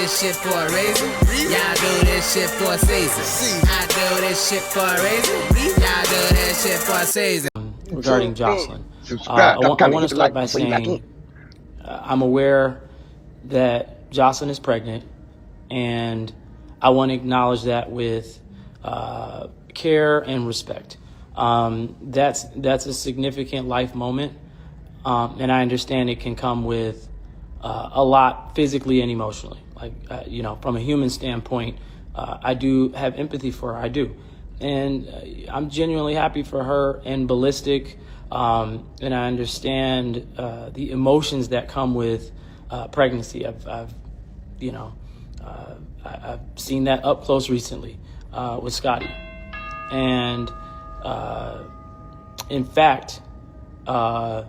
this shit for a reason. Y'all do this shit for a season. I do this shit for a reason. Y'all do this shit for a season. Regarding Joseline, I want to start by saying I'm aware that Joseline is pregnant, and I want to acknowledge that with care and respect. That's a significant life moment, and I understand it can come with a lot physically and emotionally. Like, from a human standpoint, I do have empathy for her. I do. And I'm genuinely happy for her and Ballistic, and I understand the emotions that come with pregnancy. I've seen that up close recently with Scotty, and in fact, hold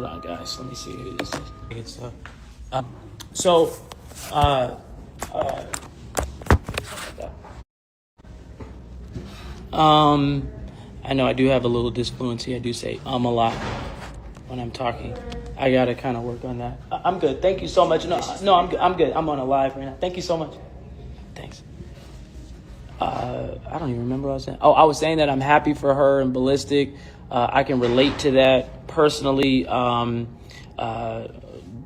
on, guys. Let me see who this is. I know I do have a little disfluency. I do say a lot when I'm talking. I gotta kind of work on that. I'm good. Thank you so much. No, I'm good. I'm on a live right now. Thank you so much. Thanks. I don't even remember what I was saying. Oh, I was saying that I'm happy for her and Ballistic. I can relate to that personally.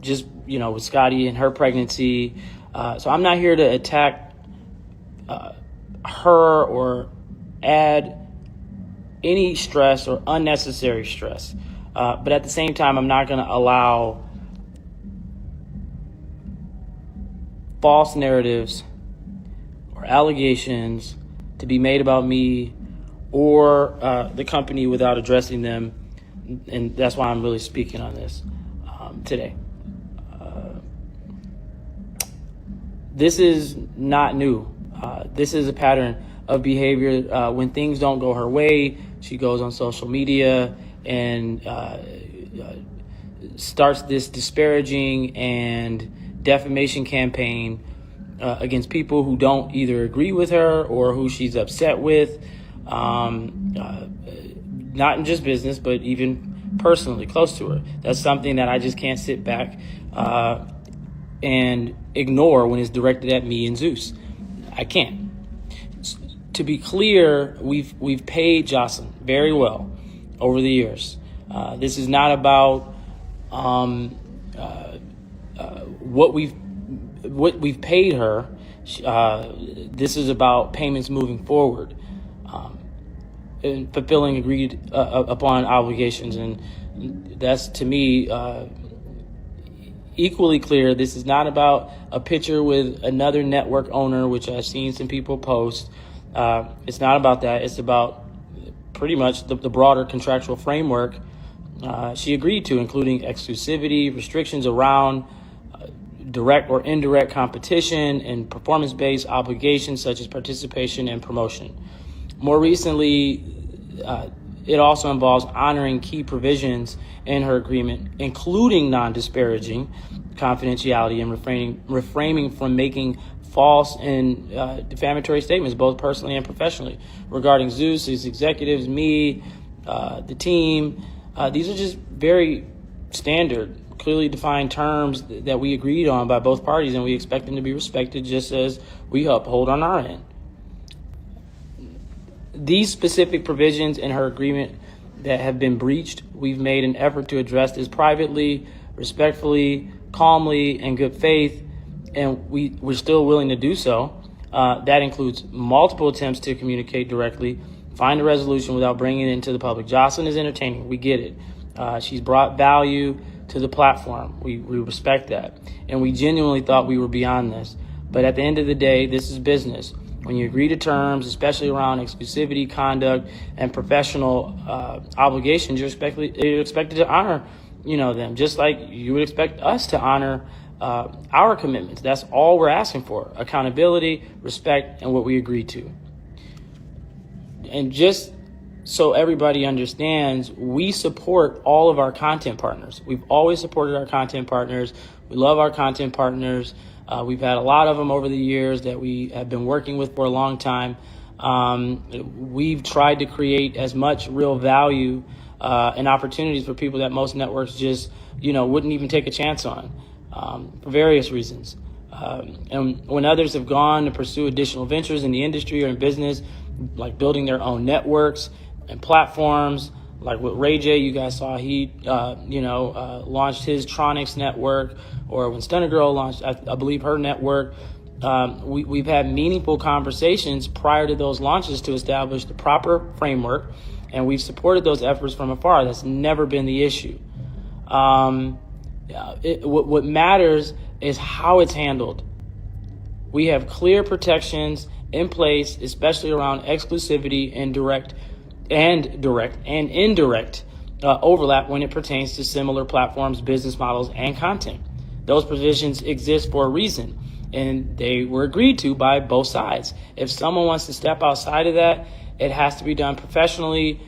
Just, with Scotty and her pregnancy. So I'm not here to attack her or add any stress or unnecessary stress. But at the same time, I'm not going to allow false narratives or allegations to be made about me or the company without addressing them. And that's why I'm really speaking on this today. This is not new. This is a pattern of behavior. When things don't go her way, she goes on social media and starts this disparaging and defamation campaign against people who don't either agree with her or who she's upset with, not in just business, but even personally close to her. That's something that I just can't sit back and ignore when it's directed at me and Zeus. I can't. To be clear, we've paid Joseline very well over the years. This is not about what we've paid her. This is about payments moving forward and fulfilling agreed upon obligations, and that's, to me, equally clear. This is not about a picture with another network owner, which I've seen some people post. It's not about that. It's about pretty much the broader contractual framework she agreed to, including exclusivity, restrictions around direct or indirect competition, and performance-based obligations such as participation and promotion. More recently, it also involves honoring key provisions in her agreement, including non-disparaging, confidentiality, and refraining from making false and defamatory statements, both personally and professionally, regarding Zeus, his executives, me, the team. These are just very standard, clearly defined terms that we agreed on by both parties, and we expect them to be respected just as we uphold on our end. These specific provisions in her agreement that have been breached, we've made an effort to address this privately, respectfully, calmly, in good faith, and we're still willing to do so. That includes multiple attempts to communicate directly, find a resolution without bringing it into the public. Joseline is entertaining. We get it. She's brought value to the platform. We respect that. And we genuinely thought we were beyond this. But at the end of the day, this is business. When you agree to terms, especially around exclusivity, conduct, and professional obligations, you're expected to honor, them, just like you would expect us to honor our commitments. That's all we're asking for: accountability, respect, and what we agreed to. And just so everybody understands, we support all of our content partners. We've always supported our content partners. We love our content partners. We've had a lot of them over the years that we have been working with for a long time. We've tried to create as much real value and opportunities for people that most networks just, wouldn't even take a chance on. for various reasons. And when others have gone to pursue additional ventures in the industry or in business, like building their own networks and platforms, like with Ray J, you guys saw he, launched his Tronics network, or when Stunner Girl launched, I believe, her network. We've had meaningful conversations prior to those launches to establish the proper framework, and we've supported those efforts from afar. That's never been the issue. What matters is how it's handled. We have clear protections in place, especially around exclusivity and direct and indirect overlap when it pertains to similar platforms, business models, and content. Those provisions exist for a reason, and they were agreed to by both sides. If someone wants to step outside of that, it has to be done professionally,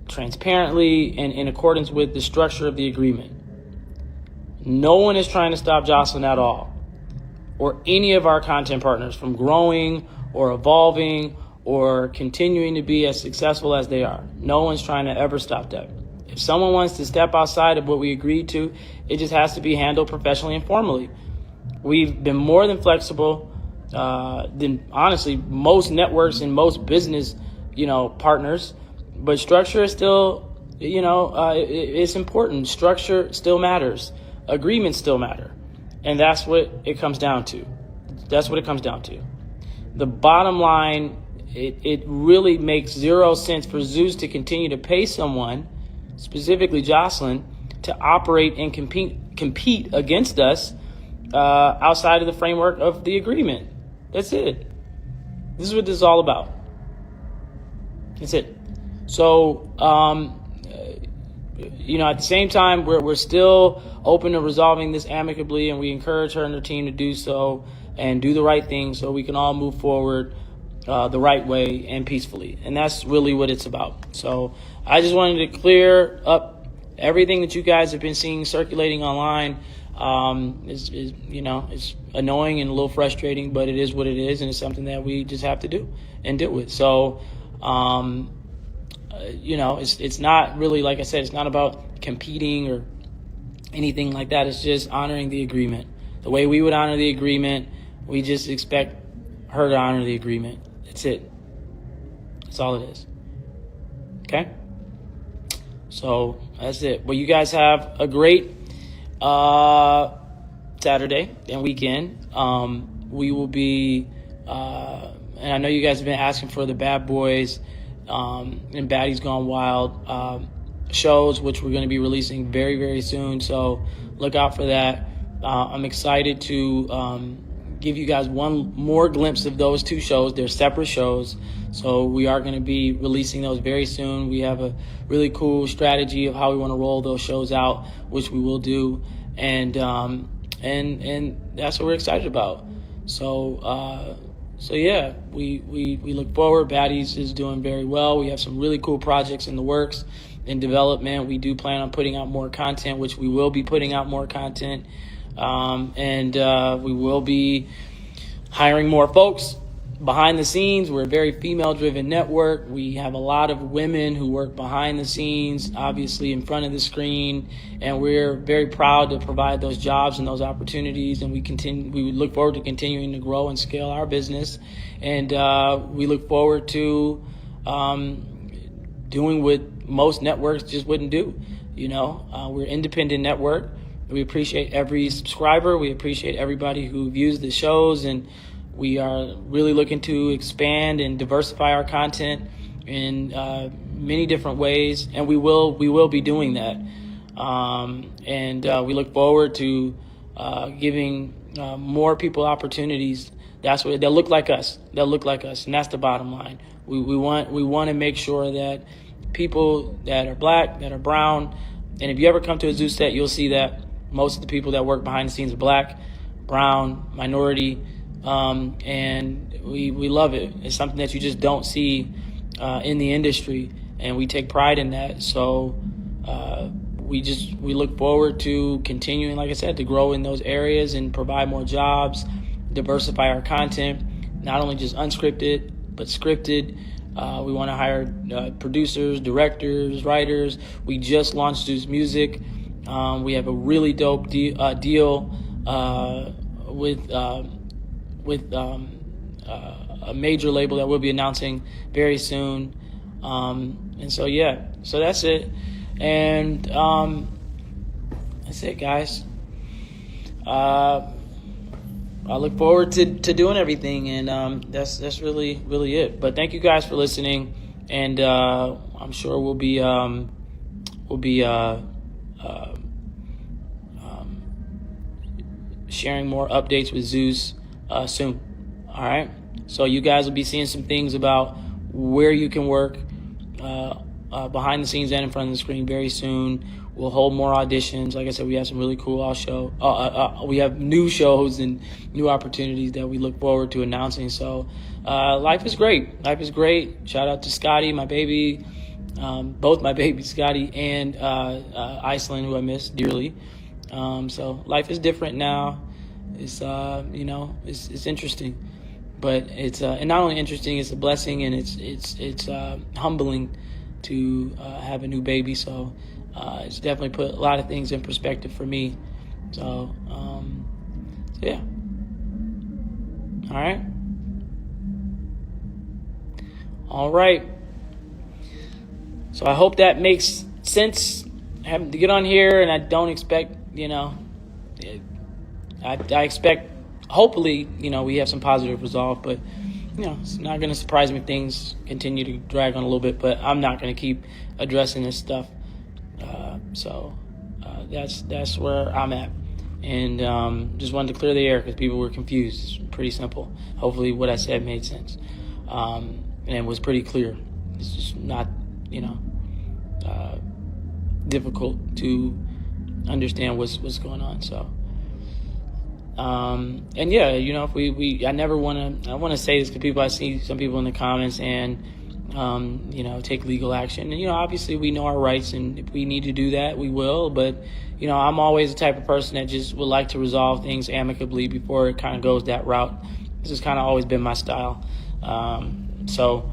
transparently, and in accordance with the structure of the agreement. No one is trying to stop Joseline at all, or any of our content partners from growing or evolving or continuing to be as successful as they are. No one's trying to ever stop that. If someone wants to step outside of what we agreed to, it just has to be handled professionally and formally. We've been more than flexible than, honestly, most networks and most business, partners. But structure is still, it's important. Structure still matters. Agreements still matter. And that's what it comes down to. The bottom line, it really makes zero sense for Zeus to continue to pay someone, specifically Joseline, to operate and compete against us outside of the framework of the agreement. That's it. This is what this is all about. That's it. So, at the same time, we're still open to resolving this amicably, and we encourage her and her team to do so and do the right thing so we can all move forward the right way and peacefully. And that's really what it's about. So I just wanted to clear up everything that you guys have been seeing circulating online. It's annoying and a little frustrating, but it is what it is, and it's something that we just have to do and deal with. So, it's not really, like I said, it's not about competing or anything like that. It's just honoring the agreement. The way we would honor the agreement, we just expect her to honor the agreement. That's it. That's all it is. Okay? So that's it. Well, you guys have a great Saturday and weekend. We will be, and I know you guys have been asking for the Bad Boys and Baddies Gone Wild shows, which we're going to be releasing very, very soon. So look out for that. I'm excited to give you guys one more glimpse of those two shows. They're separate shows, so we are going to be releasing those very soon. We have a really cool strategy of how we want to roll those shows out, which we will do, and that's what we're excited about. So yeah, we look forward. Baddies is doing very well. We have some really cool projects in the works, in development. We do plan on putting out more content, which we will be putting out more content. And we will be hiring more folks behind the scenes. We're a very female-driven network. We have a lot of women who work behind the scenes, obviously in front of the screen, and we're very proud to provide those jobs and those opportunities. And we look forward to continuing to grow and scale our business. And we look forward to doing what most networks just wouldn't do. We're an independent network. We appreciate every subscriber. We appreciate everybody who views the shows, and we are really looking to expand and diversify our content in many different ways, and we will be doing that. We look forward to giving more people opportunities. They'll look like us. And that's the bottom line. We want to make sure that people that are black, that are brown, and if you ever come to a Zeus set, you'll see that most of the people that work behind the scenes are black, brown, minority, and we love it. It's something that you just don't see in the industry, and we take pride in that. So we look forward to continuing, like I said, to grow in those areas and provide more jobs, diversify our content, not only just unscripted, but scripted. We want to hire producers, directors, writers. We just launched Zeus Music. We have a really dope deal with a major label that we'll be announcing very soon. And so yeah, so that's it. And that's it, guys. I look forward to doing everything, and that's really it. But thank you guys for listening, and I'm sure we'll be sharing more updates with Zeus soon. All right, so you guys will be seeing some things about where you can work behind the scenes and in front of the screen very soon. We'll hold more auditions. Like I said, we have some really cool we have new shows and new opportunities that we look forward to announcing. So life is great. Life is great. Shout out to Scotty, my baby, both my babies, Scotty and Iceland, who I miss dearly. So life is different now. It's it's interesting, but it's and not only interesting, it's a blessing, and it's humbling to have a new baby. So it's definitely put a lot of things in perspective for me. So yeah. All right. So I hope that makes sense. Having to get on here, and I don't expect, I expect, hopefully, we have some positive resolve, but, it's not going to surprise me if things continue to drag on a little bit, but I'm not going to keep addressing this stuff. So that's where I'm at. And just wanted to clear the air because people were confused. It's pretty simple. Hopefully what I said made sense. And it was pretty clear. It's just not, difficult to understand what's going on. So, and yeah, if I want to say this to people. I see some people in the comments and, take legal action. And, obviously we know our rights, and if we need to do that, we will. But, I'm always the type of person that just would like to resolve things amicably before it kind of goes that route. This has kind of always been my style. So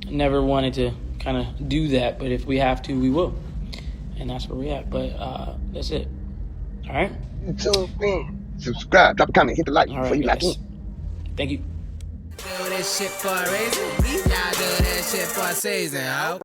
I never wanted to kind of do that, but if we have to, we will. And that's where we're at. But that's it. All right? Subscribe, drop a comment, hit the like before you like in. Thank you. Do this shit for a reason. Y'all do this shit for a season, ho.